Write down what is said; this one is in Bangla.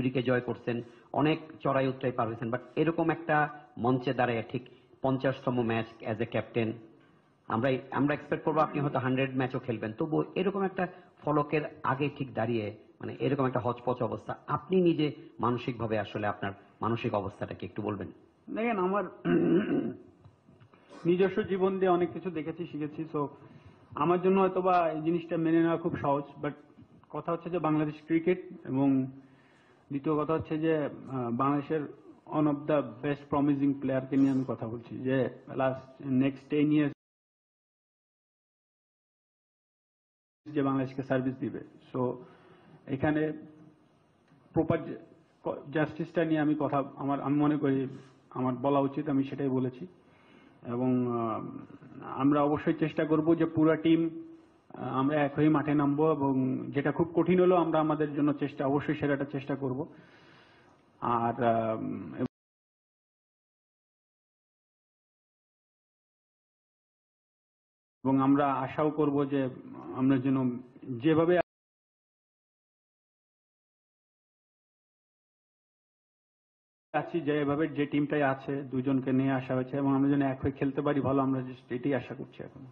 সেঞ্চুরিকে জয় করছেন, অনেক চড়াই উতরাই পার হয়েছেন, বাট এরকম একটা মঞ্চে দাঁড়ায় ঠিক 50তম ম্যাচ অ্যাজ এ ক্যাপ্টেন আমরা এক্সপেক্ট করবো আপনি হয়তো 100 ম্যাচও খেলবেন, তবু এরকম একটা ফলকের আগে ঠিক দাঁড়িয়ে মানে এরকম একটা হচপচ অবস্থা, আপনি নিজে মানসিকভাবে আসলে আপনার মানসিক অবস্থাটা কি একটু বলবেন? দেখেন, আমার নিজস্ব জীবন দিয়ে অনেক কিছু দেখেছি, শিখেছি। সো আমার জন্য হয়তো বা এই জিনিসটা মেনে নেওয়া খুব সহজ, বাট কথা হচ্ছে যে বাংলাদেশ ক্রিকেট, এবং দ্বিতীয় কথা হচ্ছে যে বাংলাদেশের one of the best promising প্লেয়ারকে নিয়ে আমি কথা বলছি, যে নেক্সট 10 ইয়ার্স যে বাংলাদেশকে সার্ভিস দিবে। সো এখানে প্রপার জাস্টিসটা নিয়ে আমি আমি মনে করি আমার বলা উচিত, আমি সেটাই বলেছি। এবং আমরা অবশ্যই চেষ্টা করব যে পুরো টিম আমরা এক হয়ে মাঠে নামবো, এবং যেটা খুব কঠিন হলো আমরা আমাদের জন্য অবশ্যই সেটাটা চেষ্টা করব। আর এবং আমরা আশাও করব যে আমরা যেন যেভাবে আছি, যেভাবে যে টিমটাই আছে দুজনকে নিয়ে আসা হয়েছে, এবং আমরা যেন এক হয়ে খেলতে পারি ভালো, আমরা এটাই আশা করছি এখন।